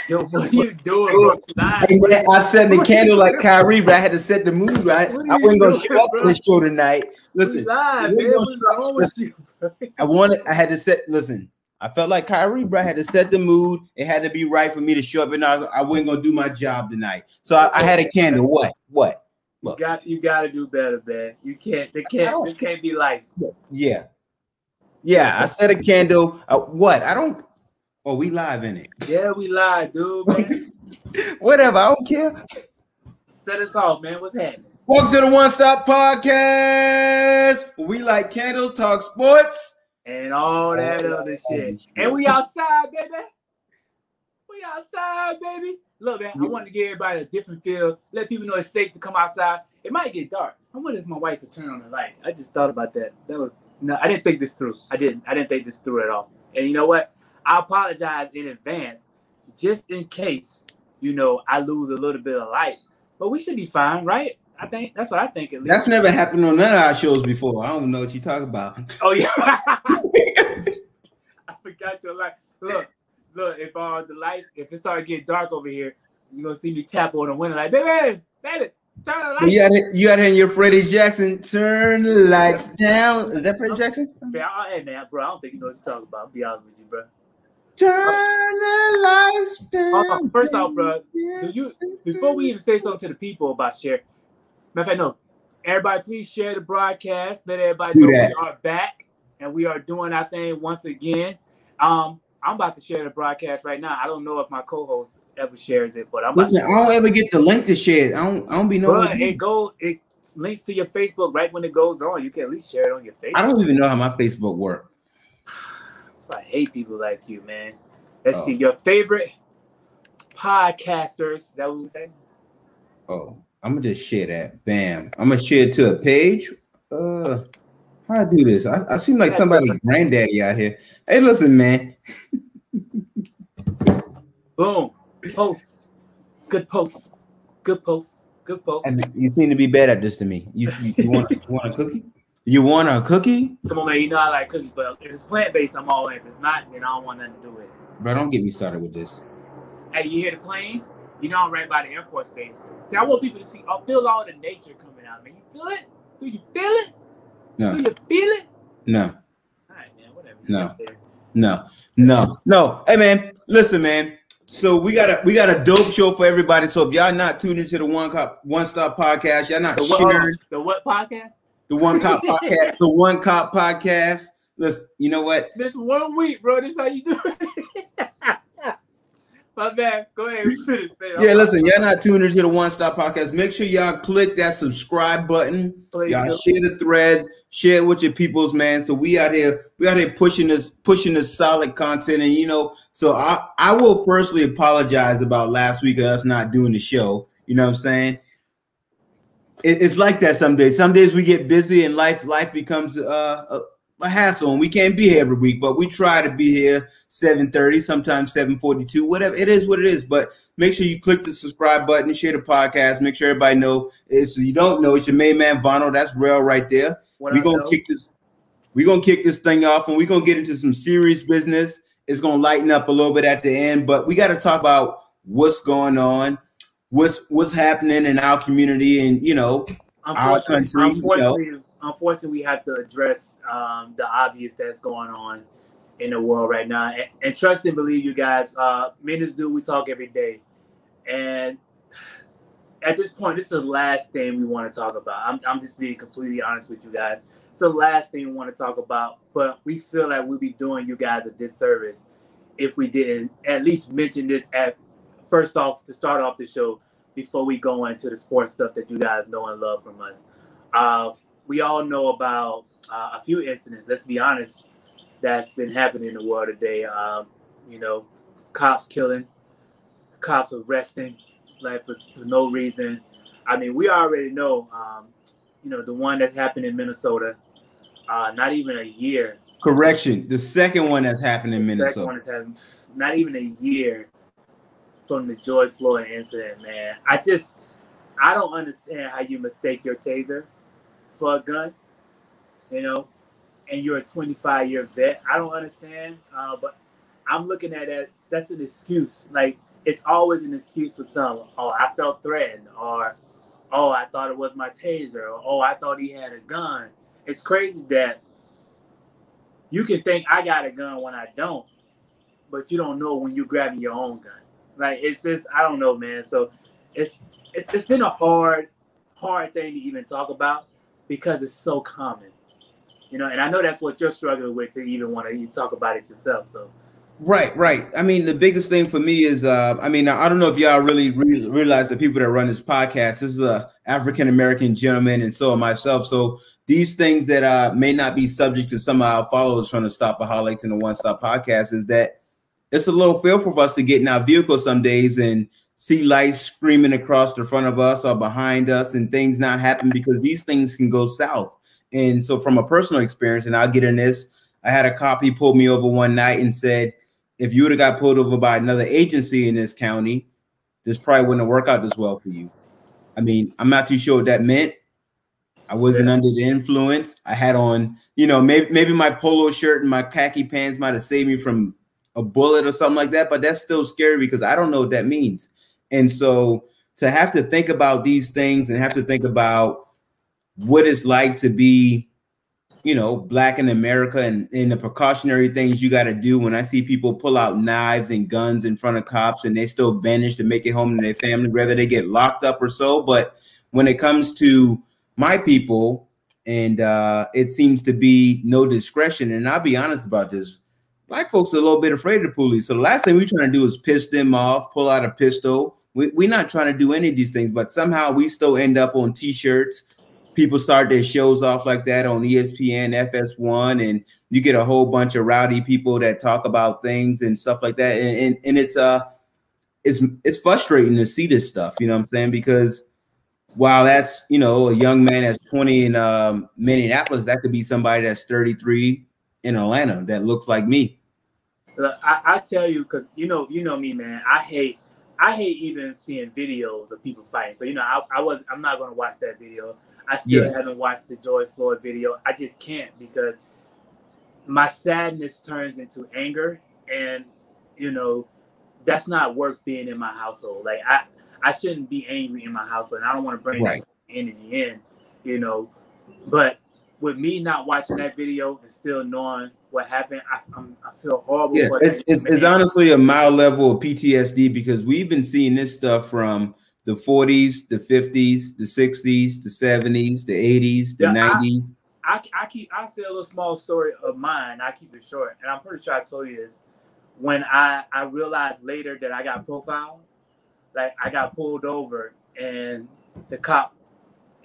Yo, what are you doing, bro? Hey, man, I set the candle like Kyrie, but I had to set the mood right. I wasn't gonna show up for the show tonight. Listen, live, man. What's wrong with you? I had to set. Listen, I felt like Kyrie, bro. I had to set the mood. It had to be right for me to show up, and I wasn't gonna do my job tonight. So I had a candle. What? Look. You gotta do better, man. You can't. This can't be life. Yeah. I set a candle. What? I don't. Oh, we live in it. Yeah, we live, dude, man. Whatever, I don't care. Set us off, man. What's happening? Welcome to the One Stop Podcast. We like candles, talk sports, and all that other shit. And we outside, baby. We outside, baby. Look, man, I wanted to give everybody a different feel. Let people know it's safe to come outside. It might get dark. I wonder if my wife would turn on the light. I just thought about that. I didn't think this through. I didn't think this through at all. And you know what? I apologize in advance, just in case, I lose a little bit of light. But we should be fine, right? I think that's what I think. At least. That's never happened on none of our shows before. I don't know what you talk about. Oh yeah, I forgot your light. Look. If the lights, if it started getting dark over here, you're gonna see me tap on the window like, baby, turn the lights. You out here in your Freddie Jackson, turn the lights down. Is that Freddie Jackson? Hey man, bro, I don't think you know what you're talking about. I'll be honest with you, bro. Turn the lights down. First off, bro, before we even say something to the people about share, matter of fact, no, everybody please share the broadcast. Let everybody know we are back and we are doing our thing once again. I'm about to share the broadcast right now. I don't know if my co-host ever shares it, but I don't ever get the link to share it. I don't be knowing. It links to your Facebook right when it goes on. You can at least share it on your Facebook. I don't even know how my Facebook works. I hate people like you, man. Let's see your favorite podcasters. Is that what we say? Oh, I'm gonna just share that. Bam. I'm gonna share it to a page. How I do this? I seem like somebody's granddaddy out here. Hey, listen, man. Boom. Post. Good post. Good post. Good post. And you seem to be bad at this to me. You want a cookie? You want a cookie? Come on, man. You know I like cookies, but if it's plant-based, I'm all in. If it's not, then I don't want nothing to do with it. Bro, don't get me started with this. Hey, you hear the planes? You know I'm right by the Air Force Base. See, I want people to feel all the nature coming out, man. You feel it? Do you feel it? No. Do you feel it? No. All right, man. Whatever. No. Hey, man. Listen, man. So we got a dope show for everybody. So if y'all not tuned into the One Stop Podcast, y'all not sharing the what podcast? The One Cop Podcast. The One Cop Podcast. Listen, you know what? This 1 week, bro. This how you do it. My bad. Go ahead. Yeah, listen, y'all not tuned into the One Stop Podcast. Make sure y'all click that subscribe button. Please y'all share the thread, share it with your peoples, man. So we out here pushing this solid content. And so I will firstly apologize about last week of us not doing the show. You know what I'm saying? It's like that some days. Some days we get busy and life becomes a hassle, and we can't be here every week. But we try to be here 7:30, sometimes 7:42, whatever. It is what it is. But make sure you click the subscribe button, share the podcast. Make sure everybody know. So you don't know, it's your main man Vano. That's Rail right there. We're gonna kick this thing off, and we're gonna get into some serious business. It's gonna lighten up a little bit at the end, but we got to talk about what's going on. What's happening in our community and our country. Unfortunately, we have to address the obvious that's going on in the world right now. And trust and believe, you guys, me and this dude, we talk every day. And at this point, this is the last thing we want to talk about. I'm just being completely honest with you guys. It's the last thing we want to talk about, but we feel like we'd be doing you guys a disservice if we didn't at least mention this first off to start off the show before we go into the sports stuff that you guys know and love from us. We all know about a few incidents, let's be honest, that's been happening in the world today. Cops killing, cops arresting, like for no reason. I mean, we already know, the one that happened in Minnesota, not even a year. Correction, the second one that's happened in Minnesota. The second one has happened not even a year from the George Floyd incident, man. I don't understand how you mistake your taser for a gun, and you're a 25-year vet. I don't understand, but I'm looking at that. That's an excuse. Like, it's always an excuse for some. Oh, I felt threatened, or oh, I thought it was my taser, or oh, I thought he had a gun. It's crazy that you can think I got a gun when I don't, but you don't know when you're grabbing your own gun. Like, it's just, I don't know, man. So it's been a hard thing to even talk about because it's so common, you know. And I know that's what you're struggling with to even want to talk about it yourself. So. Right. I mean, the biggest thing for me is, I mean, I don't know if y'all really realize the people that run this podcast. This is a African American gentleman, and so am myself. So these things that may not be subject to some of our followers trying to stop Aholics in the One Stop Podcast is that it's a little fearful for us to get in our vehicle some days and see lights screaming across the front of us or behind us, and things not happen because these things can go south. And so, from a personal experience, and I'll get in this, I had a cop. He pulled me over one night and said, if you would have got pulled over by another agency in this county, this probably wouldn't have worked out this well for you. I mean, I'm not too sure what that meant. I wasn't under the influence. I had on, you know, maybe my polo shirt and my khaki pants might have saved me from a bullet or something like that, but that's still scary because I don't know what that means. And so to have to think about these things and have to think about what it's like to be, you know, Black in America, and the precautionary things you got to do. When I see people pull out knives and guns in front of cops and they still manage to make it home to their family, whether they get locked up or so. But when it comes to my people, and it seems to be no discretion. And I'll be honest about this. Black folks are a little bit afraid of the police. So the last thing we're trying to do is piss them off, pull out a pistol. We're not trying to do any of these things, but somehow we still end up on T-shirts. People start their shows off like that on ESPN, FS1, and you get a whole bunch of rowdy people that talk about things and stuff like that. And it's frustrating to see this stuff, you know what I'm saying? Because while that's, you know, a young man that's 20 in Minneapolis, that could be somebody that's 33 in Atlanta that looks like me. I tell you, because you know me, man. I hate even seeing videos of people fighting. So, you know, I'm not going to watch that video. I still haven't watched the George Floyd video. I just can't, because my sadness turns into anger, and you know, that's not worth being in my household. Like, I shouldn't be angry in my household, and I don't want to bring that energy in, you know. But with me not watching that video and still knowing what happened, I feel horrible. Yeah, it's honestly a mild level of PTSD, because we've been seeing this stuff from the 40s, the 50s, the 60s, the 70s, the 80s, the 90s. I'll say a little small story of mine. I keep it short, and I'm pretty sure I told you this. When I realized later that I got profiled, like, I got pulled over, and the cop,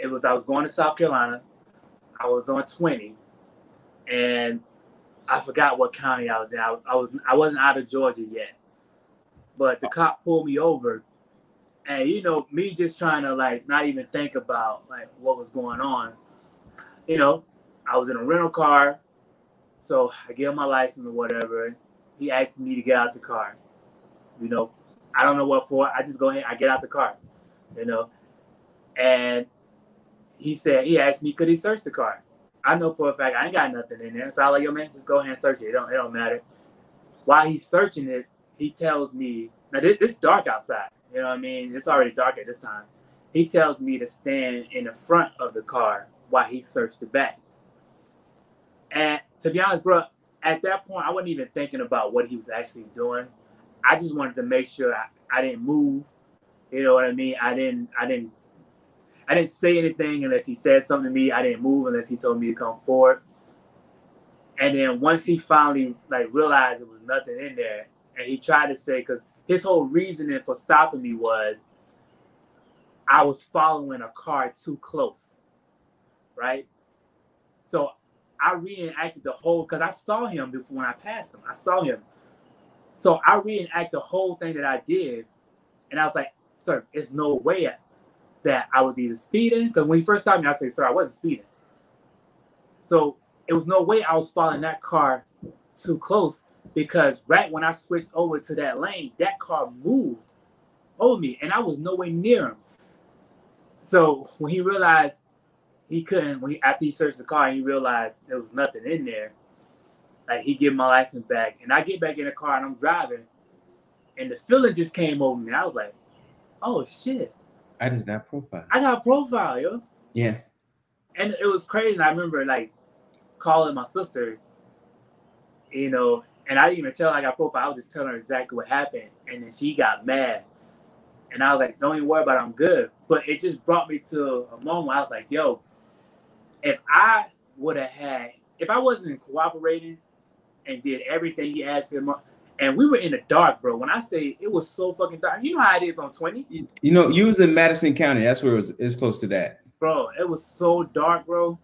I was going to South Carolina. I was on 20, and I forgot what county I was in. I wasn't out of Georgia yet, but the cop pulled me over, and you know, me just trying to, like, not even think about, like, what was going on. You know, I was in a rental car, so I give him my license or whatever. He asked me to get out the car. You know, I don't know what for. I just go ahead, I get out the car, you know. And he asked me, could he search the car? I know for a fact I ain't got nothing in there. So I was like, yo, man, just go ahead and search it. It don't matter. While he's searching it, he tells me, now it's dark outside. You know what I mean? It's already dark at this time. He tells me to stand in the front of the car while he searched the back. And to be honest, bro, at that point, I wasn't even thinking about what he was actually doing. I just wanted to make sure I didn't move. You know what I mean? I didn't say anything unless he said something to me. I didn't move unless he told me to come forward. And then once he finally, like, realized there was nothing in there, and he tried to say, because his whole reasoning for stopping me was I was following a car too close, right? So I reenacted the whole, because I saw him before when I passed him. I saw him. So I reenacted the whole thing that I did, and I was like, sir, there's no way that I was either speeding, because when he first stopped me, I said, sir, I wasn't speeding. So it was no way I was following that car too close, because right when I switched over to that lane, that car moved over me, and I was nowhere near him. So when he realized he couldn't, after he searched the car, he realized there was nothing in there, like, he gave my license back, and I get back in the car and I'm driving, And the feeling just came over me. I was like, oh shit. I just got profile. I got a profile, yo. Yeah. And it was crazy. And I remember like calling my sister, you know, and I didn't even tell her I got profile. I was just telling her exactly what happened. And then she got mad. And I was like, don't even worry about it, I'm good. But it just brought me to a moment where I was like, yo, if I wasn't cooperating and did everything he asked him, and we were in the dark, bro. When I say it was so fucking dark, you know how it is on 20? You know, you was in Madison County. That's where it's close to that. Bro, it was so dark, bro.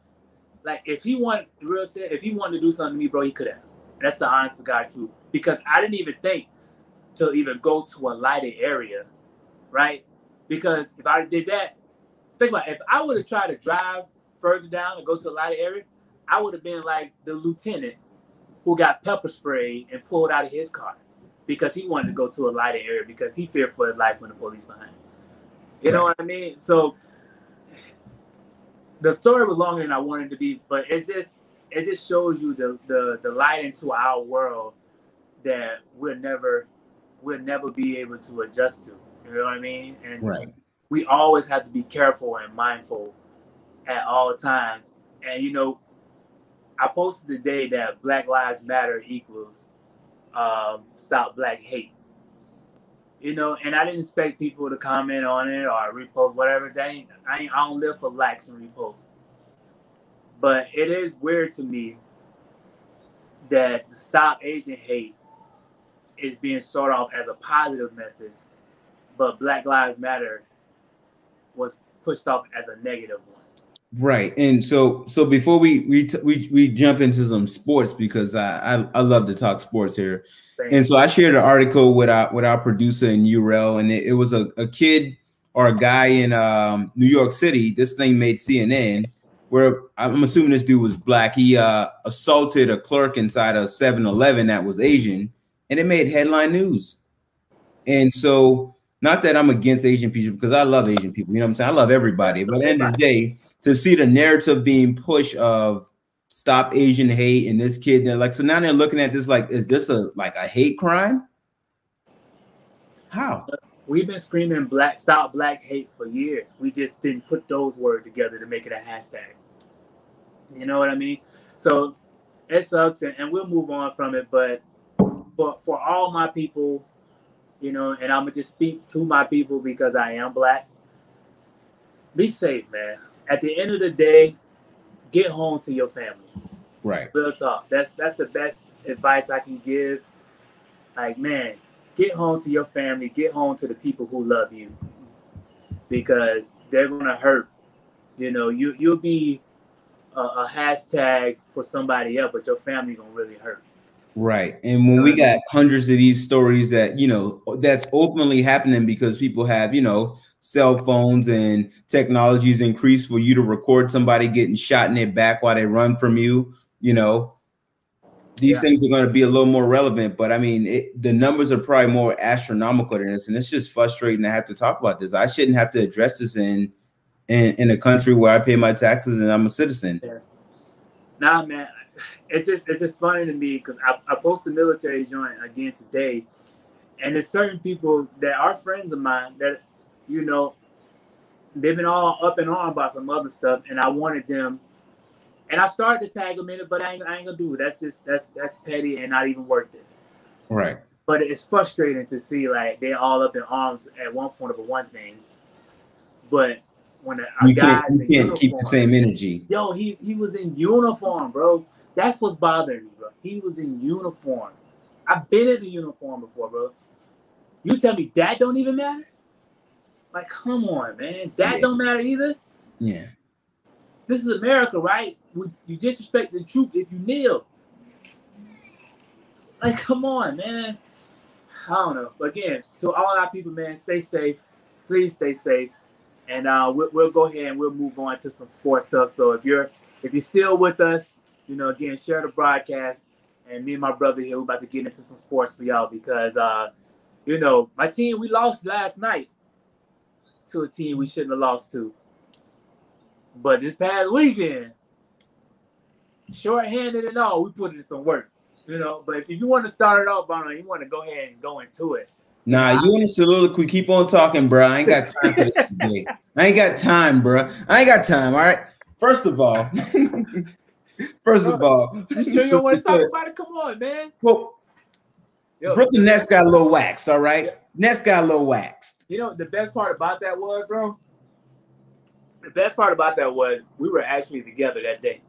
Like, if he wanted to do something to me, bro, he could have. That's the honest to God truth. Because I didn't even think to even go to a lighted area, right? Because if I did that, think about it, if I would have tried to drive further down and go to a lighted area, I would have been like the lieutenant who got pepper sprayed and pulled out of his car because he wanted to go to a lighted area because he feared for his life when the police behind him. You know what I mean? So the story was longer than I wanted it to be, but it just shows you the light into our world that we'll never be able to adjust to. You know what I mean? And we always have to be careful and mindful at all times. And you know, I posted the day that Black Lives Matter equals Stop Black Hate. You know, and I didn't expect people to comment on it or repost whatever. I don't live for likes and reposts. But it is weird to me that the Stop Asian Hate is being sort of as a positive message, but Black Lives Matter was pushed off as a negative one. Right. And so before we jump into some sports, because I love to talk sports here. And so I shared an article with our producer in URL, and it was a kid or a guy in New York City. This thing made CNN, where I'm assuming this dude was black. He assaulted a clerk inside a 7-Eleven that was Asian, and it made headline news. And so, not that I'm against Asian people, because I love Asian people. You know what I'm saying? I love everybody. But at the end of the day, to see the narrative being pushed of Stop Asian Hate and this kid, they're like, so now they're looking at this like, is this a hate crime? How? We've been screaming Stop Black Hate for years. We just didn't put those words together to make it a hashtag. You know what I mean? So it sucks, and we'll move on from it. But for all my people, you know, and I'm gonna just speak to my people because I am black. Be safe, man. At the end of the day, get home to your family. Right. Real talk. That's the best advice I can give. Like, man, get home to your family. Get home to the people who love you, because they're gonna hurt. You know, you'll be a hashtag for somebody else, but your family gonna really hurt. Right. And when we got hundreds of these stories that, you know, that's openly happening because people have, you know, cell phones and technologies increased for you to record somebody getting shot in their back while they run from you, you know, these things are going to be a little more relevant. But I mean, the numbers are probably more astronomical than this. And it's just frustrating to have to talk about this. I shouldn't have to address this in a country where I pay my taxes and I'm a citizen. Yeah. Nah, man. It's just funny to me because I posted a military joint again today, and there's certain people that are friends of mine that, you know, they've been all up and on about some other stuff, and I wanted them, and I started to tag them in it, but I ain't gonna do it. That's petty and not even worth it. Right. But it's frustrating to see like they're all up in arms at one point over one thing, but when you can't keep the same energy. Yo, he was in uniform, bro. That's what's bothering me, bro. He was in uniform. I've been in the uniform before, bro. You tell me that don't even matter? Like, come on, man. That don't matter either? Yeah. This is America, right? You disrespect the troop if you kneel. Like, come on, man. I don't know. But again, to all our people, man, stay safe. Please stay safe. And we'll go ahead and we'll move on to some sports stuff. So if you're still with us, you know, again, share the broadcast. And me and my brother here, we're about to get into some sports for y'all because, you know, my team, we lost last night to a team we shouldn't have lost to. But this past weekend, shorthanded and all, we put in some work, you know. But if you want to start it off, Bono, you want to go ahead and go into it. Nah, you in a soliloquy. Keep on talking, bro. I ain't got time for this today. I ain't got time, bro. I ain't got time. All right. First of all, you sure you don't want to talk about it? Come on, man. Well, Brooklyn Nets got a little waxed, all right? Nets got a little waxed. You know, the best part about that was, bro, the best part about that was we were actually together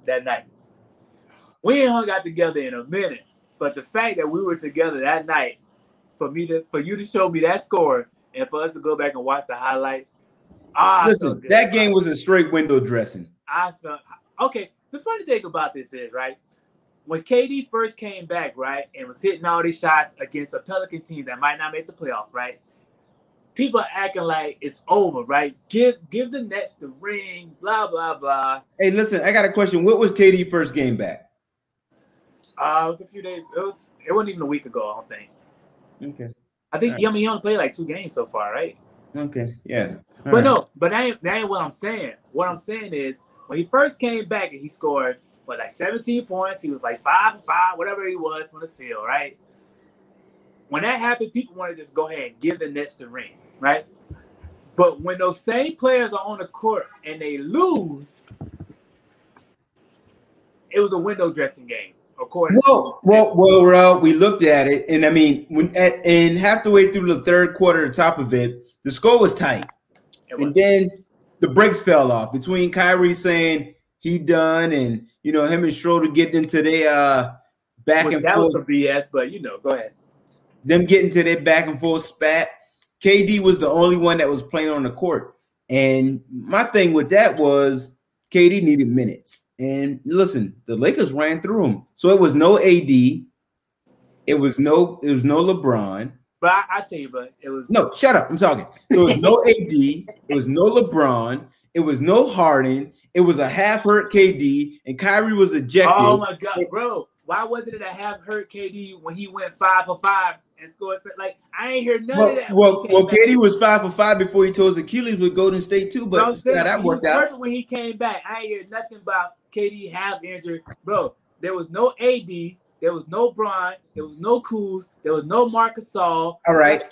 that night. We ain't hung out together in a minute, but the fact that we were together that night, for you to show me that score and for us to go back and watch the highlight. Listen, that game was a straight window dressing. I felt okay. The funny thing about this is, right, when KD first came back, right, and was hitting all these shots against a Pelican team that might not make the playoff, right, people are acting like it's over, right? Give the Nets the ring, blah, blah, blah. Hey, listen, I got a question. What was KD first game back? It was a few days. It wasn't even a week ago, I don't think. Okay. I think he only played like 2 games so far, right? Okay, yeah. But no, but that ain't what I'm saying. What I'm saying is when he first came back and he scored like 17 points, he was like 5 for 5, whatever he was from the field, right? When that happened, people want to just go ahead and give the Nets the ring, right? But when those same players are on the court and they lose, it was a window dressing game. Well, we looked at it, and I mean, and half the way through the third quarter, the top of it, the score was tight, and then the brakes fell off between Kyrie saying he done, and him and Schroeder getting into their back and forth. That was some BS, but go ahead. Them getting to their back and forth spat. KD was the only one that was playing on the court, and my thing with that was KD needed minutes. And listen, the Lakers ran through him. So it was no AD. It was no LeBron. But I tell you, but it was no. Shut up! I'm talking. So it was no AD. It was no LeBron. It was no Harden. It was a half-hurt KD, and Kyrie was ejected. Oh my God, bro! Why wasn't it a half-hurt KD when he went 5 for 5 and scored? Like I ain't hear none of that. Well, KD was 5 for 5 before he tore his Achilles with Golden State too. But that worked out. Perfect when he came back. I ain't hear nothing about KD half injured, bro. There was no AD. There was no Bron. There was no Kuz. There was no Marcus Gasol. All right.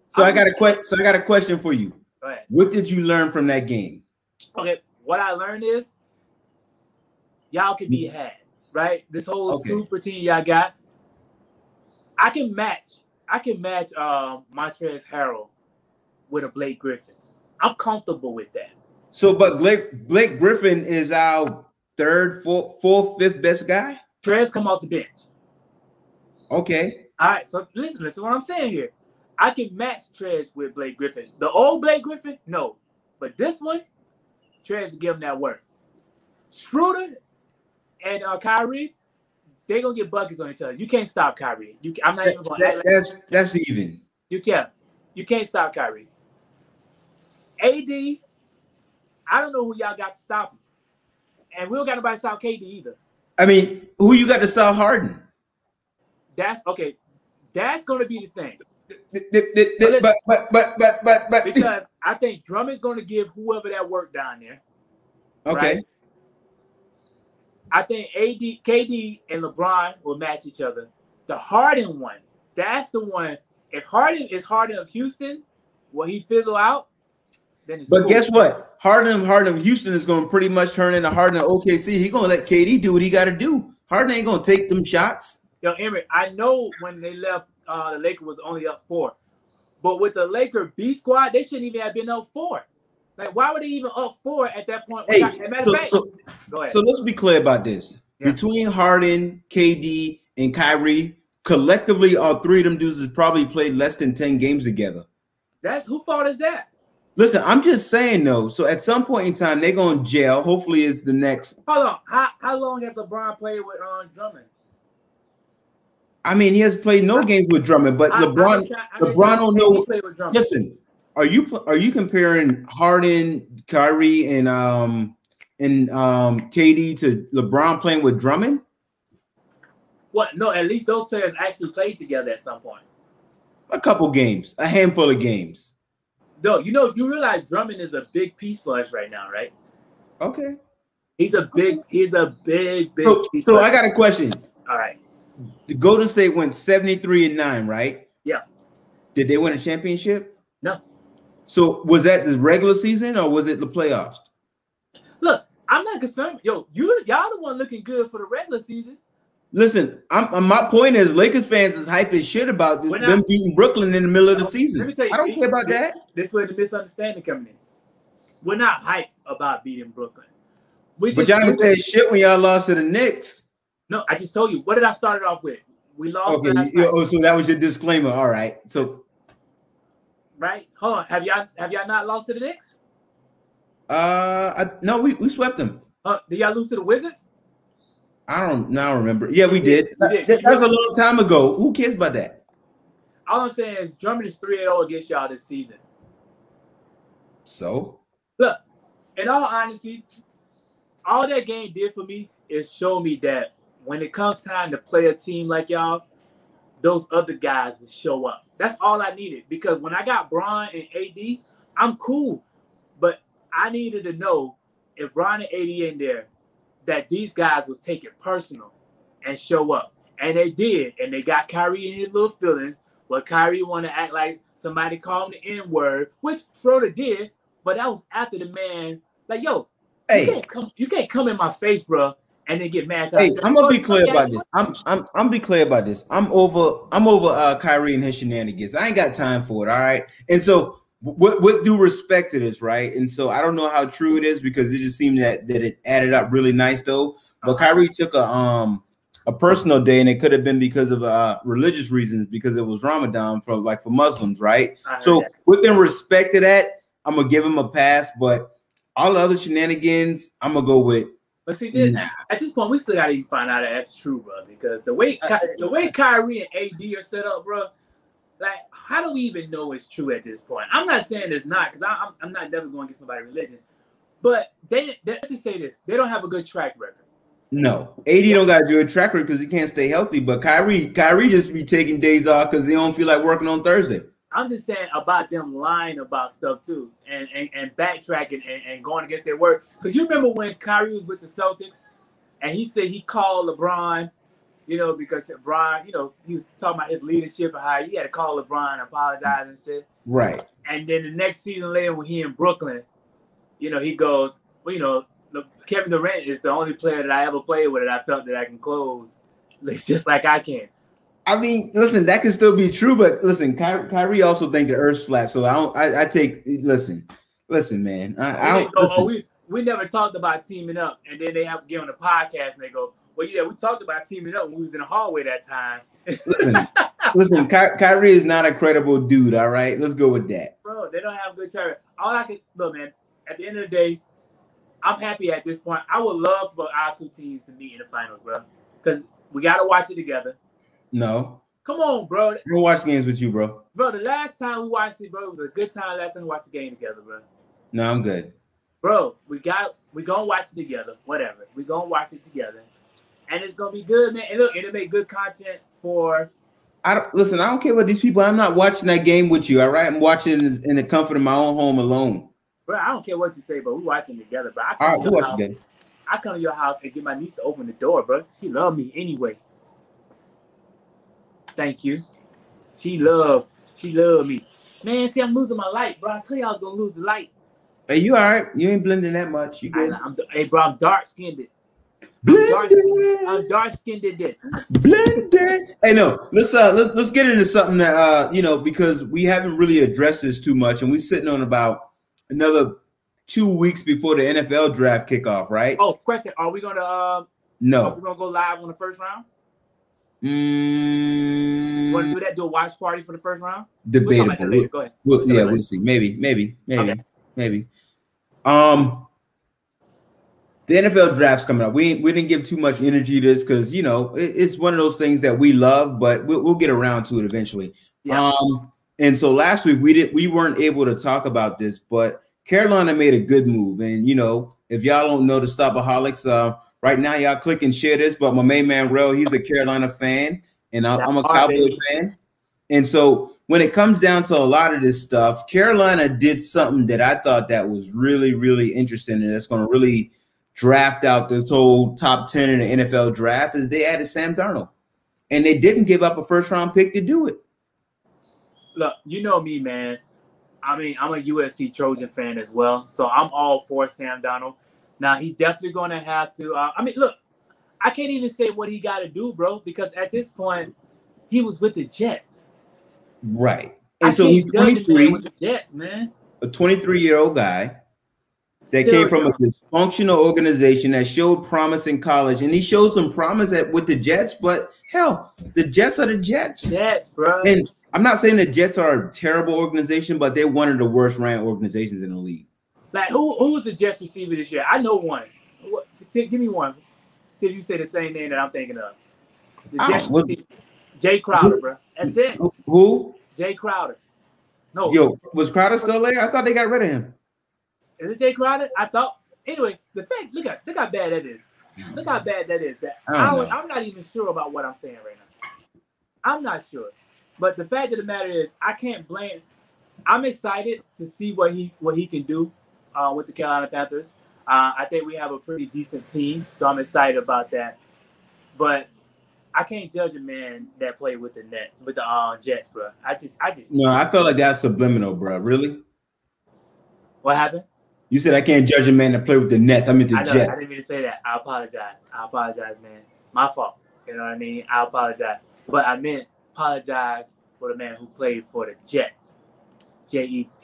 So I got a question for you. Go ahead. What did you learn from that game? Okay. What I learned is y'all can be had, right? This whole super team y'all got. I can match Montrezl Harrell with a Blake Griffin. I'm comfortable with that. So, but Blake Griffin is our third, fourth, fifth best guy? Trez come off the bench. Okay. All right. So listen what I'm saying here. I can match Trez with Blake Griffin. The old Blake Griffin, no. But this one, Trez will give him that work. Schroeder and Kyrie, they're going to get buckets on each other. You can't stop Kyrie. I'm not even going to that's even. You can't stop Kyrie. AD, I don't know who y'all got to stop him. And we don't got nobody to stop KD either. I mean, who you got to stop Harden? That's okay. That's going to be the thing. But because I think Drummond's going to give whoever that work down there. Okay. Right? I think KD, and LeBron will match each other. The Harden one, that's the one. If Harden is Harden of Houston, will he fizzle out? Then it's cool. Guess what? Harden of Houston is going to pretty much turn into Harden of OKC. He's going to let KD do what he got to do. Harden ain't going to take them shots. Yo, Emery, I know when they left, the Lakers was only up 4. But with the Laker B squad, they shouldn't even have been up 4. Like, why were they even up 4 at that point? Hey, go ahead. So let's be clear about this. Yeah. Between Harden, KD, and Kyrie, collectively, all three of them dudes has probably played less than 10 games together. That's whose fault is that? Listen, I'm just saying though. So at some point in time, they're going to jail. Hopefully, it's the next. Hold on. How long has LeBron played with Drummond? I mean, he has played no games with Drummond, but LeBron don't know. Listen, are you comparing Harden, Kyrie, and KD to LeBron playing with Drummond? What? No, at least those players actually played together at some point. A couple games, a handful of games. No, you realize Drummond is a big piece for us right now, right? Okay. He's a big piece. So I got a question. All right. The Golden State went 73-9, right? Yeah. Did they win a championship? No. So was that the regular season or was it the playoffs? Look, I'm not concerned. Yo, y'all the one looking good for the regular season. Listen, my point is Lakers fans is hype as shit about them beating Brooklyn in the middle of the season. Let me tell you, I don't care about that. This is where the misunderstanding coming in. We're not hyped about beating Brooklyn. But y'all can say shit when y'all lost to the Knicks. No, I just told you. What did I start it off with? We lost. Okay, so that was your disclaimer. All right. So right. Hold on. Have y'all not lost to the Knicks? No, we swept them. Did y'all lose to the Wizards? I don't remember. Yeah, we did. That was a long time ago. Who cares about that? All I'm saying is Drummond is 3-0 against y'all this season. So look, in all honesty, all that game did for me is show me that when it comes time to play a team like y'all, those other guys will show up. That's all I needed, because when I got Bron and AD, I'm cool. But I needed to know if Bron and AD in there, that these guys would take it personal and show up. And they did. And they got Kyrie in his little feelings. But Kyrie want to act like somebody called him the N-word, which Schroeder did. But that was after the man, like, yo, hey, you can't come in my face, bro, and then get mad. Hey, I'm gonna be clear about this. I'm be clear about this. I'm over Kyrie and his shenanigans. I ain't got time for it. All right. And so with due respect to this, right? And so I don't know how true it is, because it just seemed that it added up really nice though. But Kyrie took a personal day, and it could have been because of religious reasons, because it was Ramadan for Muslims, right? So within respect to that, I'm gonna give him a pass. But all the other shenanigans, I'm gonna go with. But see, at this point, we still gotta even find out if that's true, bro. Because the way Kyrie and AD are set up, bro. Like, how do we even know it's true at this point? I'm not saying it's not, because I'm not never going to get somebody religion. But let's just say this. They don't have a good track record. No. AD don't got to do a track record because he can't stay healthy. But Kyrie just be taking days off because they don't feel like working on Thursday. I'm just saying about them lying about stuff, too, and backtracking and going against their word. Because you remember when Kyrie was with the Celtics, and he said he called LeBron, because LeBron, he was talking about his leadership and how he had to call LeBron and apologize and shit. Right. And then the next season later, when he in Brooklyn, he goes, well, Kevin Durant is the only player that I ever played with that I felt that I can close just like I can. I mean, listen, that can still be true, but listen, Kyrie also think the earth's flat, so listen, man. We never talked about teaming up, and then they have to get on the podcast and they go, well, yeah, we talked about teaming up when we was in the hallway that time. listen, Kyrie is not a credible dude, all right? Let's go with that. Bro, they don't have good terror. All I can look, man, at the end of the day, I'm happy at this point. I would love for our two teams to meet in the finals, bro. Because we got to watch it together. No. Come on, bro. I don't watch games with you, bro. Bro, the last time we watched it, bro, it was a good time last time we watched the game together, bro. No, I'm good. Bro, we going to watch it together. Whatever. We going to watch it together. And it's going to be good, man. And look, it'll make good content for... I don't care about these people. I'm not watching that game with you, all right? I'm watching in the comfort of my own home alone. Bro, I don't care what you say, but we're watching together, bro. All right, we'll watch together. I come to your house and get my niece to open the door, bro. She love me anyway. Thank you. She love me. Man, see, I'm losing my light, bro. I tell you I was going to lose the light. Hey, you all right? You ain't blending that much. You good? Hey, bro, I'm dark-skinned. I'm dark-skinned. Blended. Hey, no, let's get into something that because we haven't really addressed this too much, and we're sitting on about another 2 weeks before the NFL draft kickoff, right? Oh, question: are we gonna no? Are we gonna go live on the first round? Want to do that? Do a watch party for the first round? Debatable. Go ahead. We'll see. Maybe. Okay. The NFL draft's coming up. We didn't give too much energy to this because it's one of those things that we love, but we'll get around to it eventually. Yeah. And so last week we weren't able to talk about this, but Carolina made a good move. And if y'all don't know the Stopaholics, right now y'all click and share this. But my main man Rel, he's a Carolina fan, and I'm a Cowboy fan. And so when it comes down to a lot of this stuff, Carolina did something that I thought that was really, really interesting, and that's going to really draft out this whole top 10 in the NFL draft. Is they added Sam Darnold, and they didn't give up a first-round pick to do it. look, you know me, man. I mean, I'm a USC Trojan fan as well, so I'm all for Sam Darnold. Now, he definitely going to have to. I mean, look, I can't even say what he got to do, bro, because at this point, he was with the Jets. Right. I And so can't he's judge a man 23, with the Jets, man. a 23-year-old guy that Still came from young. a dysfunctional organization that showed promise in college, and he showed some promise with the Jets. But hell, the Jets are the Jets. Jets, bro. And I'm not saying the Jets are a terrible organization, but they're one of the worst ranked organizations in the league. Like, who was the Jets receiver this year? I know one. Give me one. See if you say the same name that I'm thinking of. The Jets receiver. Jay Crowder, bro. That's it. Who? Jay Crowder. No. Yo, was Crowder still there? I thought they got rid of him. Is it Jay Crowder? I thought. Anyway, the fact, look how bad that is. Look how bad that is. I'm not even sure about what I'm saying right now. I'm not sure. But the fact of the matter is, I can't blame. I'm excited to see what he can do with the Carolina Panthers. I think we have a pretty decent team, so I'm excited about that. But I can't judge a man that played with the Nets, with the Jets, bro. I just. No, I felt like that's subliminal, bro. Really? What happened? You said I can't judge a man that played with the Nets. I meant the Jets. I didn't mean to say that. I apologize. Man. My fault. You know what I mean? I apologize. But I meant apologize for the man who played for the Jets. Jets.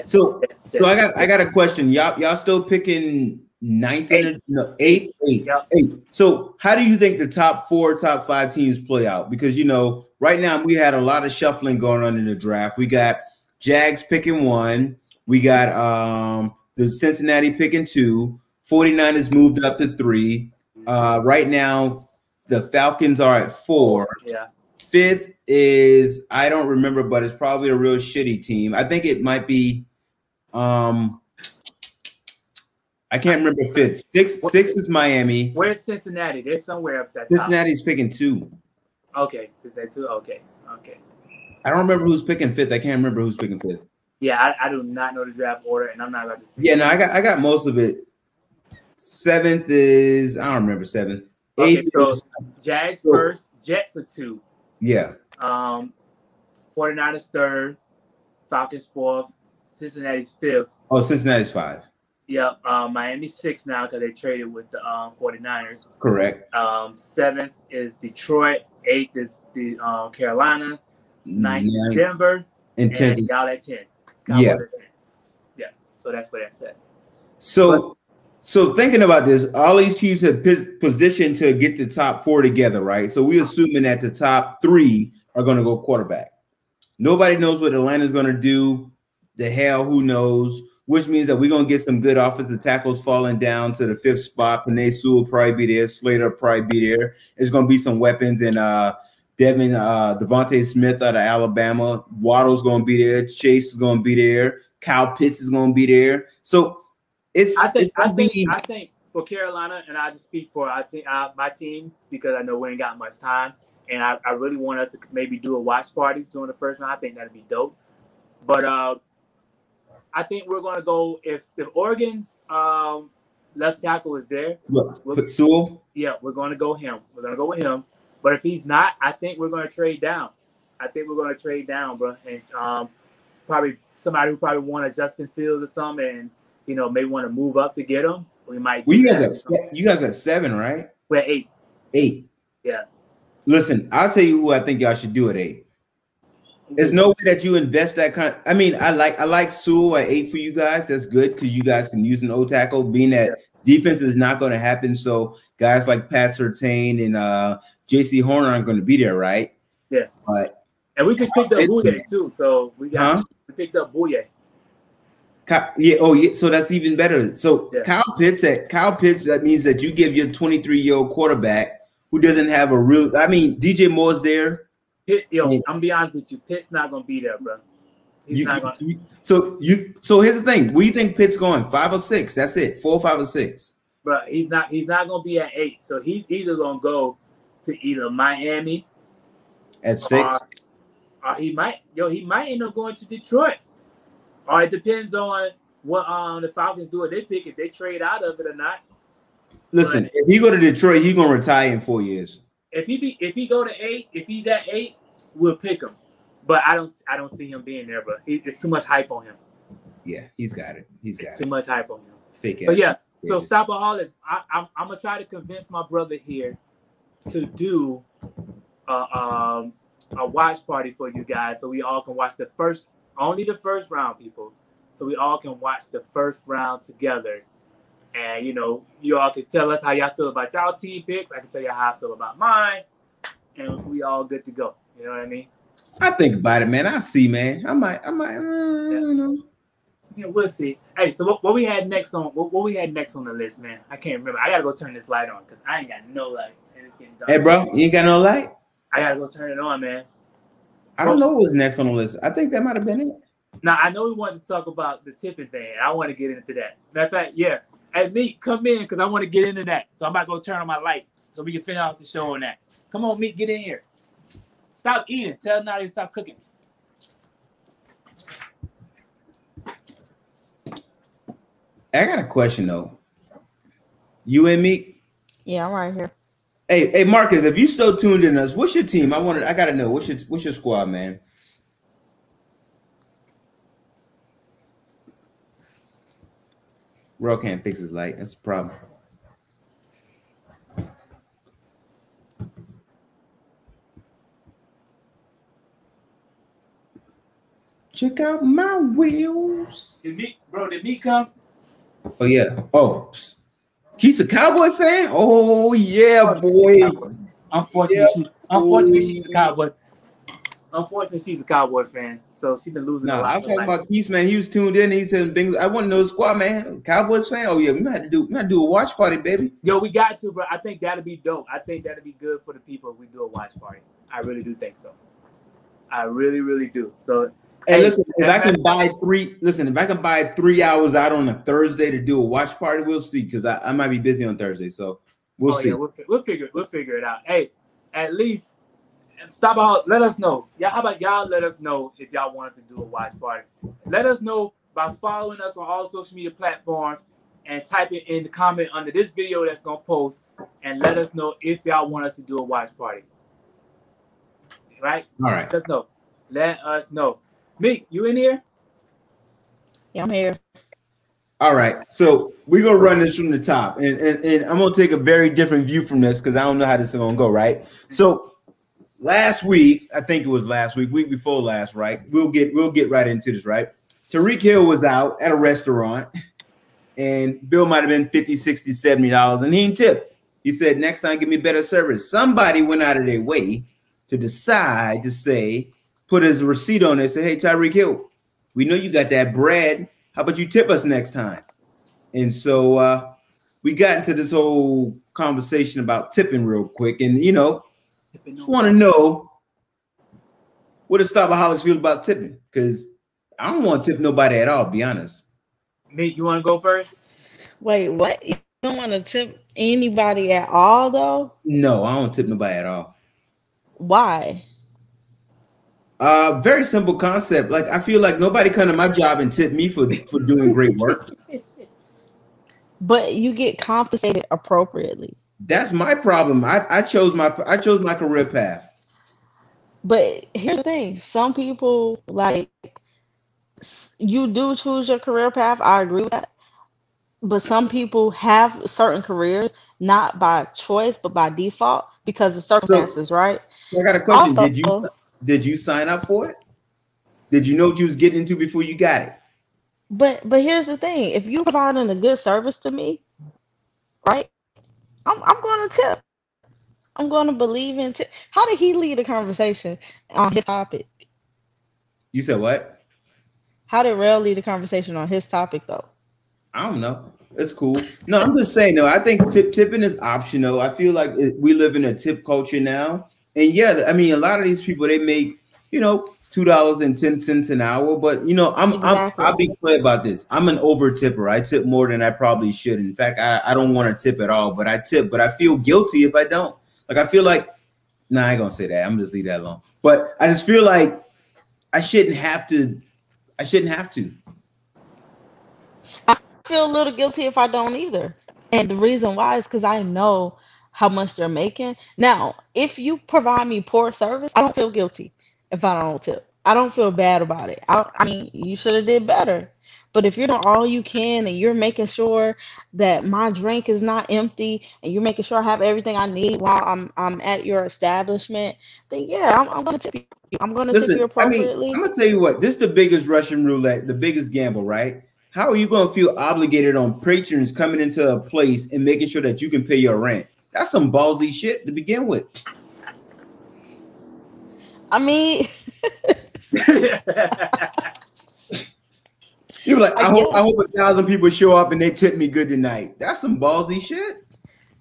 So I got a question. Y'all still picking eighth. Yep. So how do you think the top 5 teams play out? Because right now we had a lot of shuffling going on in the draft. We got Jags picking 1. We got the Cincinnati picking 2. 49ers moved up to 3. Right now the Falcons are at 4. Yeah. 5th is, I don't remember, but it's probably a real shitty team. I think it might be I can't remember 5th. 6 is Miami. Where's Cincinnati? They're somewhere up that Cincinnati's picking 2. Okay. Cincinnati 2. Okay. I don't remember who's picking 5th. I can't remember who's picking 5th. Yeah, I do not know the draft order, and I'm not about to see. Yeah, no, I got most of it. 7th is, I don't remember 7th. 8th so Jags first, Jets are 2. Yeah. 49ers 3rd, Falcons 4th, Cincinnati's 5th. Oh, Cincinnati's 5. Yep. Miami's 6 now because they traded with the 49ers. Correct. 7th is Detroit. 8th is the Carolina. 9th is Denver. And 10th is y'all at 10. Yeah. At 10. Yeah. So that's what that said. So thinking about this, all these teams have positioned to get the top 4 together, right? So we're assuming that the top 3 are going to go quarterback. Nobody knows what Atlanta's going to do. The hell, who knows? Which means that we're going to get some good offensive tackles falling down to the 5th spot. Penei Sewell will probably be there. Slater will probably be there. There's going to be some weapons, and Devontae Smith out of Alabama. Waddle's going to be there. Chase is going to be there. Kyle Pitts is going to be there. So I think for Carolina, and I just speak for my team because I know we ain't got much time, and I really want us to maybe do a watch party during the first round. I think that'd be dope. But I think we're gonna go if Oregon's left tackle is there. Put Sewell? Yeah, we're gonna go him. We're gonna go with him. But if he's not, I think we're gonna trade down. Bro, and probably somebody who probably wanted Justin Fields or something, and maybe want to move up to get him. We might. Well, you guys at 7, right? We're at 8. 8. Yeah. Listen, I'll tell you who I think y'all should do at 8. There's no way that you invest that kind. I mean, I like Sewell at 8 for you guys. That's good because you guys can use an O tackle. Being that defense is not going to happen, so guys like Pat Surtain and J.C. Horn aren't going to be there, right? Yeah. And we just picked up Bouye too, so we picked up Bouye. Yeah. Oh, yeah. So that's even better. So Kyle Pitts, that means that you give your 23-year-old quarterback who doesn't have a real. I mean, DJ Moore's there. I'm gonna be honest with you. Pitt's not gonna be there, bro. He's not gonna. So here's the thing. Where do you think Pitt's going? 5 or 6? That's it. 4, 5, or 6. Bro, he's not gonna be at 8. So he's either gonna go to either Miami at 6, or he might end up going to Detroit. Or it depends on what the Falcons do. If they pick, if they trade out of it or not. Listen, if he go to Detroit, he's gonna retire in 4 years. If he go to 8, if he's at 8, we'll pick him. but I don't see him being there. But it's too much hype on him. Yeah, he's got it. It's too much hype on him. Fake But yeah, so Stopaholics, I'm gonna try to convince my brother here to do a watch party for you guys, so we all can watch only the first round, people. So we all can watch the first round together, and you all can tell us how y'all feel about y'all team picks. I can tell you how I feel about mine, and we all good to go. You know what I mean? I think about it, man. I see, man. I might. You know. Yeah, we'll see. Hey, so what we had next on what we had next on the list, man? I can't remember. I gotta go turn this light on because I ain't got no light, and it's getting dark. Hey, bro, you ain't got no light? I gotta go turn it on, man. I don't know what was next on the list. I think that might have been it. Now I know we wanted to talk about the tipping thing. I want to get into that. Matter of fact, yeah. Hey, Meek, come in because I want to get into that. So I'm about to go turn on my light so we can finish off the show on that. Come on, Meek, get in here. Stop eating. Tell Nadia to stop cooking. I got a question though. You and me? Yeah, I'm right here. Hey, Marcus, if you still tuned in us, what's your team? I gotta know. What's your squad, man? Ro can't fix his light. That's a problem. Check out my wheels. Did Meek come? Oh yeah. Oh, Keith's a Cowboy fan. Oh yeah, boy. Unfortunately, she's a Cowboy. Unfortunately, she's a Cowboy fan, so she's been losing a lot. I was talking about Keith, man. He was tuned in. And he said, "Bengals. I want to know the squad, man. Cowboys fan. Oh yeah, we might have to do a watch party, baby. Yo, we got to, bro. I think that'd be dope. I think that'd be good for the people if we do a watch party. I really do think so. I really, really do. So. Hey, listen, if I can buy 3 hours out on a Thursday to do a watch party, we'll see, because I might be busy on Thursday, so we'll see. Yeah, we'll figure it out. Hey, at least stop out. Let us know. Yeah, how about y'all let us know if y'all wanted to do a watch party? Let us know by following us on all social media platforms and type it in the comment under this video that's gonna post, and let us know if y'all want us to do a watch party. Right? All right. Let us know. Let us know. Meek, you in here? Yeah, I'm here. All right, so we're gonna run this from the top, and I'm gonna take a very different view from this because I don't know how this is gonna go. Right. So last week, I think it was last week before last, right? We'll get right into this, right? Tariq Hill was out at a restaurant, and bill might have been $50, $60, $70, and he didn't tip. He said, "Next time, give me better service." Somebody went out of their way to decide to say. Put his receipt on it, say, "Hey, Tyreek Hill, we know you got that bread. How about you tip us next time?" And so we got into this whole conversation about tipping real quick. And, just want to know, what does Stopaholics feel about tipping? Because I don't want to tip nobody at all, be honest. Meek, you want to go first? Wait, what? You don't want to tip anybody at all, though? No, I don't tip nobody at all. Why? Very simple concept. Like, I feel like nobody come to my job and tip me for doing great work. But you get compensated appropriately. That's my problem. I chose my career path. But here's the thing: some people, like, you do choose your career path. I agree with that. But some people have certain careers not by choice but by default because of circumstances, right? I got a question. Also, did you sign up for it? Did you know what you was getting into before you got it? But here's the thing: if you providing a good service to me, right? I'm going to tip. I'm going to believe in tip. How did he lead the conversation on his topic? You said what? How did Rail lead the conversation on his topic, though? I don't know. It's cool. No, I'm just saying, though, I think tipping is optional. I feel like we live in a tip culture now. And yeah, I mean, a lot of these people, they make, $2.10 an hour. But, I'll be clear about this. I'm an over tipper. I tip more than I probably should. In fact, I don't want to tip at all, but I tip. But I feel guilty if I don't. Like, I feel like, I ain't going to say that. I'm just leave that alone. But I just feel like I shouldn't have to. I feel a little guilty if I don't either. And the reason why is because I know how much they're making. Now, if you provide me poor service, I don't feel guilty if I don't tip. I don't feel bad about it. I mean, you should have did better. But if you're doing all you can and you're making sure that my drink is not empty and you're making sure I have everything I need while I'm at your establishment, then yeah, I'm gonna tip you. I'm gonna tip you Listen, I mean, appropriately. I'm gonna tell you what, this is the biggest Russian roulette, the biggest gamble, right? How are you gonna feel obligated on patrons coming into a place and making sure that you can pay your rent? That's some ballsy shit to begin with. I mean, You're like, I hope 1,000 people show up and they tip me good tonight. That's some ballsy shit.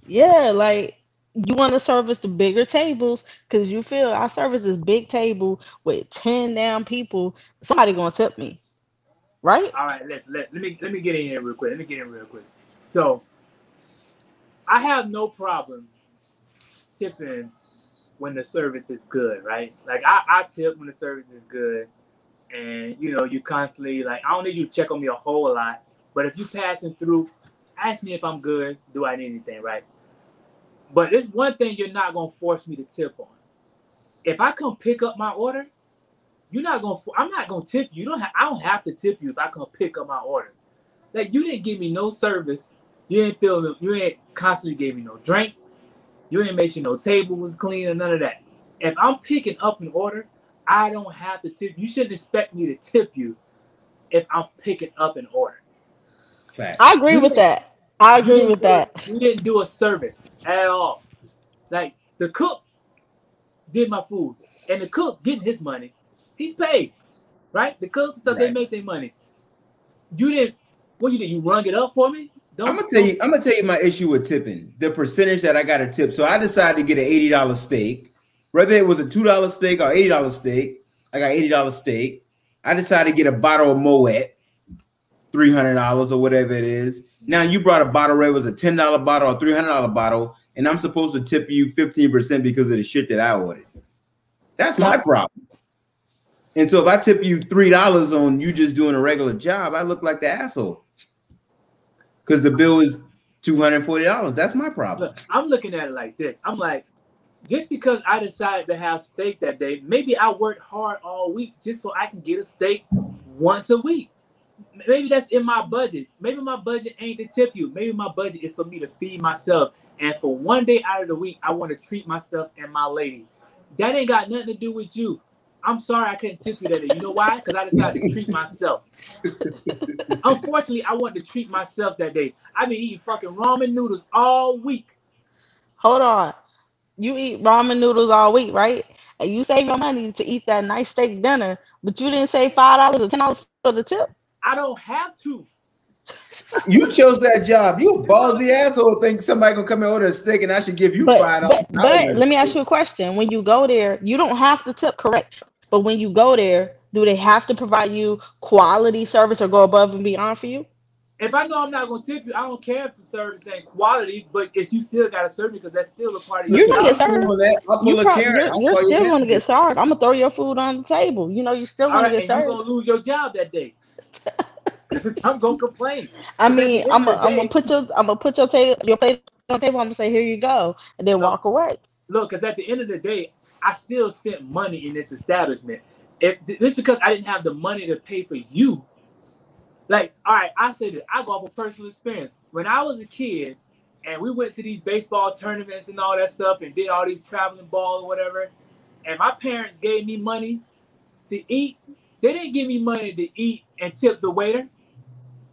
yeah, like you want to service the bigger tables because you feel I service this big table with 10 damn people. Somebody gonna tip me, right? All right, let me get in here real quick. Let me get in real quick. So I have no problem tipping when the service is good, right? Like I tip when the service is good, and you know you constantly like I don't need you to check on me a whole lot, but if you passing through, ask me if I'm good. Do I need anything, right? But there's one thing you're not gonna force me to tip on. If I come pick up my order, you're not gonna. I'm not gonna tip you. I don't have to tip you if I come pick up my order. Like you didn't give me no service. You ain't constantly gave me no drink. You ain't make sure no table was clean or none of that. If I'm picking up an order, I don't have to tip. You shouldn't expect me to tip you if I'm picking up an order. Fact. I agree with that. I agree with that. You didn't do a service at all. Like the cook did my food, and the cook's getting his money. He's paid, right? The cooks and stuff they make their money. You didn't. What you did? You rung it up for me? I'm gonna tell you my issue with tipping. The percentage that I got to tip. So I decided to get an $80 steak, whether it was a $2 steak or $80 steak. I got $80 steak. I decided to get a bottle of Moet, $300 or whatever it is. Now you brought a bottle that was a $10 bottle or $300 bottle, and I'm supposed to tip you 15% because of the shit that I ordered. That's my problem. And so if I tip you $3 on you just doing a regular job, I look like the asshole. Because the bill is $240. That's my problem. Look, I'm looking at it like this. I'm like, just because I decided to have steak that day, maybe I worked hard all week just so I can get a steak once a week. Maybe that's in my budget. Maybe my budget ain't to tip you. Maybe my budget is for me to feed myself. And for one day out of the week, I want to treat myself and my lady. That ain't got nothing to do with you. I'm sorry I couldn't tip you that day. You know why? Because I decided to treat myself. Unfortunately, I wanted to treat myself that day. I've been eating fucking ramen noodles all week. Hold on. You eat ramen noodles all week, right? And you save your money to eat that nice steak dinner, but you didn't save $5 or $10 for the tip. I don't have to. You chose that job. You a ballsy asshole. Think somebody gonna come and order a steak and I should give you $5. But let me ask you a question. When you go there, you don't have to tip, correct? But when you go there, do they have to provide you quality service or go above and beyond for you? If I know I'm not gonna tip you, I don't care if the service ain't quality, but if you still gotta serve me because that's still a part of your You're gonna get served. You're still gonna get served. I'm gonna throw your food on the table. You know, you're still gonna get served. You're gonna lose your job that day. I'm gonna complain. I mean, I'm gonna put your plate on the table. I'm gonna say, here you go, and then walk away. Look, because at the end of the day, I still spent money in this establishment. Just because I didn't have the money to pay for you. Like, all right, I say this. I go off a personal experience. When I was a kid, and we went to these baseball tournaments and all that stuff, and did all these traveling ball or whatever, and my parents gave me money to eat. They didn't give me money to eat and tip the waiter.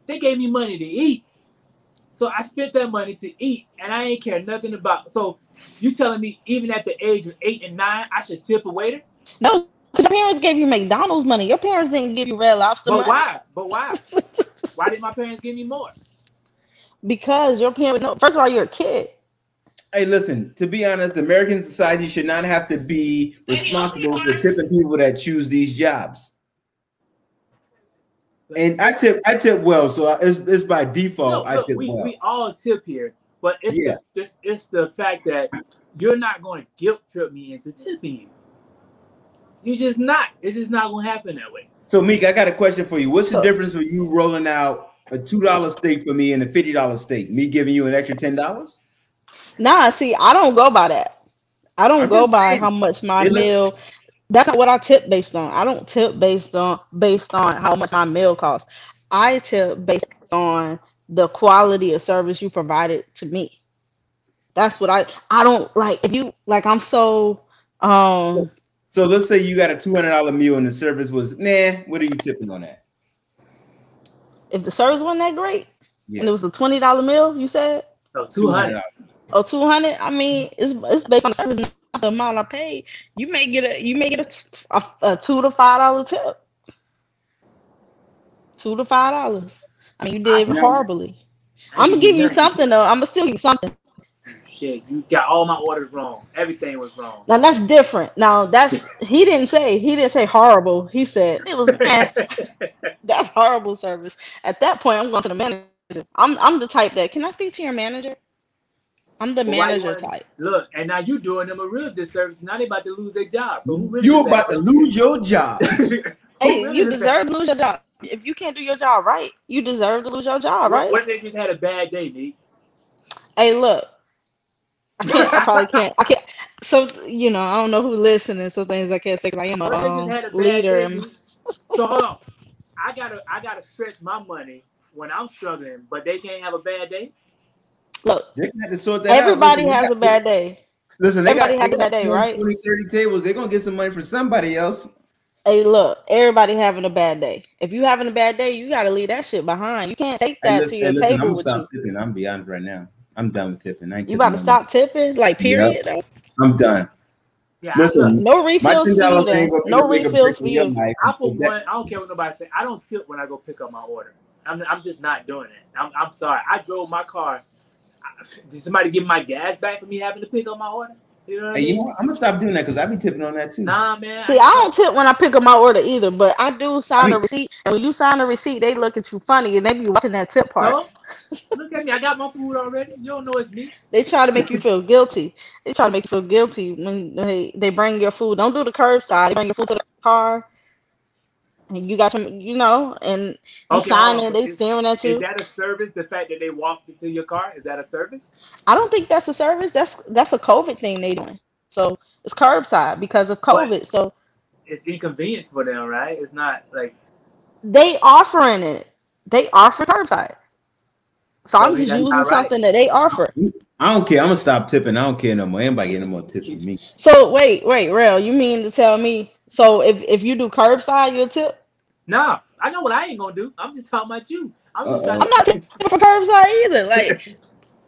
They gave me money to eat. So I spent that money to eat, and I ain't care nothing about. So you telling me even at the age of 8 and 9, I should tip a waiter? No, because your parents gave you McDonald's money. Your parents didn't give you Red Lobster money. But why? Why did my parents give me more? Because your parents, no, first of all, you're a kid. Hey, listen, to be honest, American society should not have to be responsible for tipping people that choose these jobs. And I tip well, so it's by default. I tip well. We all tip here, but it's the fact that you're not going to guilt trip me into tipping you. You're just not. It's just not going to happen that way. So, Meek, I got a question for you. What's the difference with you rolling out a $2 steak for me and a $50 steak? Me giving you an extra $10? Nah, see, I don't go by that. I don't go by how much my meal. That's not what I tip based on. I don't tip based on how much my meal costs. I tip based on the quality of service you provided to me. That's what I don't like. If you like, I'm so So, so let's say you got a $200 meal and the service was nah. What are you tipping on that? if the service wasn't that great Yeah, and it was a $20 meal, you said, No, 200. or 200. I mean, it's based on the service, not the amount I paid. You may get a $2 to $5 tip. $2 to $5. I mean, you did Now, horribly. I I'm ain't gonna give give you you nothing. something though. I'm gonna still give you something. Shit, you got all my orders wrong. Everything was wrong. Now that's different. Now he didn't say horrible. He said it was that's horrible service. At that point, I'm going to the manager. I'm the type that can I speak to your manager? I'm the But why you manager want to type. look? And now you doing them a real disservice. Now they about to lose their job. So who really you the about bad to person? lose your job. Who Hey, really you the bad? deserve to lose your job. If you can't do your job right, you deserve to lose your job, right? What if they just had a bad day, Nick? Hey, look, I probably can't. I can't. So I don't know who listening. So things I can't say because I am What if they just a had a bad leader. day, And Nick? So hold on. I gotta stretch my money when I'm struggling, but they can't have a bad day. look, They're gonna have to sort that out. everybody has a bad day. Listen, Everybody they has a got bad day, 10, right? 20, 30 tables. They're gonna get some money for somebody else. Hey, look, everybody having a bad day. If you having a bad day, you got to leave that shit behind. You can't take that to Hey, your listen, I'm table gonna with stop you. tipping. I'm gonna be honest right now. I'm done with tipping. I ain't You tipping about to no more. stop tipping, like Yep, period. Though. I'm done. Yeah, look. Listen, No my refills for you $10 ain't then. gonna be the No make or break refills for in your you. life. I for one, I don't care what nobody say. I don't tip when I go pick up my order. I'm just not doing it. I'm sorry. I drove my car. Did somebody give my gas back for me having to pick up my order? You know what I Hey, you mean? know what? I'm gonna stop doing that because I be tipping on that too. Nah, man. See, I don't tip when I pick up my order either, but I do I sign a mean, receipt. And when you sign a receipt, they look at you funny and they be watching that tip part. So look at me. I got my food already. You don't know it's me. They try to make you feel guilty. They try to make you feel guilty when they bring your food. Don't do the curbside. They bring your food to the car and you got and you Okay, hold sign on. it. But They staring at is you. that a service? The fact that they walked into your car, is that a service? I don't think that's a service. That's a COVID thing they doing. So it's curbside because of But COVID. So it's inconvenience for them, right? It's not like. they offering it. They offer curbside. So So I I'm mean, just that's using not right. something that they offer. I don't care. I'm gonna stop tipping. I don't care no more. Anybody getting no more tips from me? So wait, Real, you mean to tell me? So if you do curbside, you'll tip? Nah, I know what I ain't gonna do. I'm just talking about you. I'm just trying I'm Uh-oh. not tipping for curbside either. Like, to.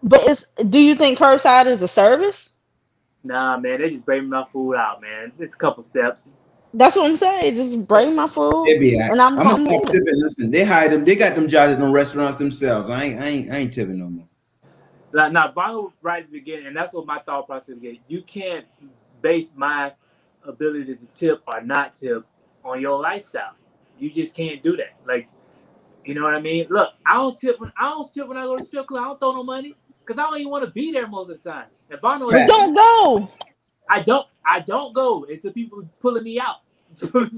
but do you think curbside is a service? Nah, man, they just bring my food out, man. It's a couple steps. That's what I'm saying. Just bring my food They be and I'm gonna gonna stop leave it. tipping. Listen, they hire them. They got them jobs at them restaurants themselves. I ain't tipping no more. Now, Vinyl right at the beginning, and that's what my thought process began. You can't base my ability to tip or not tip on your lifestyle. You just can't do that. Like, you know what I mean? Look, I don't tip when I go to strip club. I don't throw no money because I don't even want to be there most of the time. If Vinyl But is there, don't go. I don't go until people pulling me out.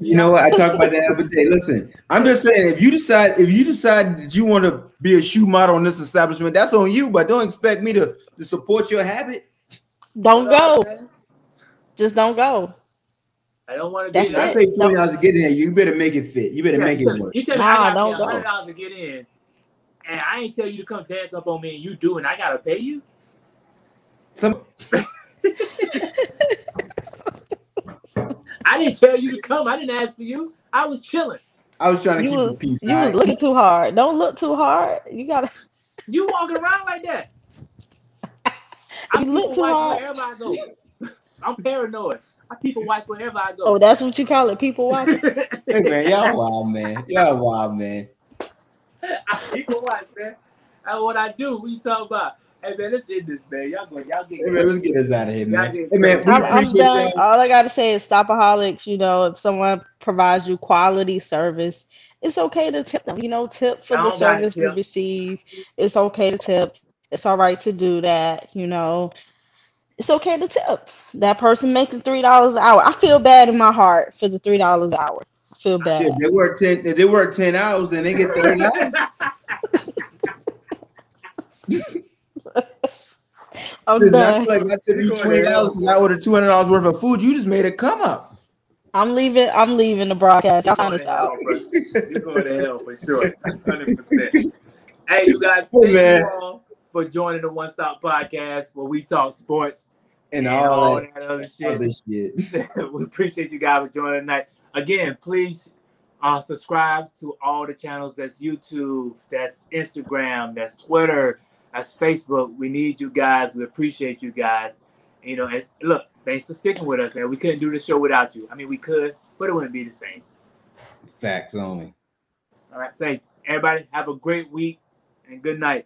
You know what? I talk about that every day. Listen, I'm just saying, if you decide that you want to be a shoe model in this establishment, that's on you. But don't expect me to support your habit. Don't You know what go. I'm saying? Just don't go. I don't want to be That's Listen, I there. it. pay Don't. $20 to get in here. You better make it fit. You better Yeah, make it work. you tell me I Nah, gotta pay don't go. $100 to get in, and I ain't tell you to come dance up on me, and you do, and I gotta pay you. I didn't tell you to come. I didn't ask for you. I was chilling. I was trying to You keep the was peace. you was looking too hard. Don't look too hard. You gotta. You walking around like that. If I you look people too watch hard. wherever I go. I'm paranoid. I people watch wherever I Oh, go. that's what you call it. People watching. Hey man, y'all wild, man. Y'all wild, man. People watch, man. That's what I do. What you talking about? Hey man, let's end this, man. Y'all get Hey man, let's get us out of here, man. get Hey man, crazy. we I'm appreciate done. y'all. All I gotta say is stopaholics. If someone provides you quality service, it's okay to tip them. Tip for I the don't got a service you tip. receive. It's okay to tip. It's all right to do that. It's okay to tip. That person making $3 an hour. I feel bad in my heart for the $3 an hour. I feel Shit, bad. if they work 10 hours, then they get $30. I'm Listen, I feel done. like I tip You you going to $20 hell, because I ordered $200 worth of food. You just made a come up. I'm leaving. I'm leaving the broadcast. Y'all sign Going us to hell, out. bro. You're going to hell for sure. 100%. Hey, you guys, Hey, thank man. you all for joining the One Stop Podcast where we talk sports And and all all that that other shit. other shit. We appreciate you guys for joining tonight. Again, please subscribe to all the channels. That's YouTube, that's Instagram, that's Twitter, that's Facebook. We need you guys. We appreciate you guys. You know, and look, thanks for sticking with us, man. We couldn't do the show without you. I mean, we could, but it wouldn't be the same. Facts only. All right, so everybody have a great week and good night.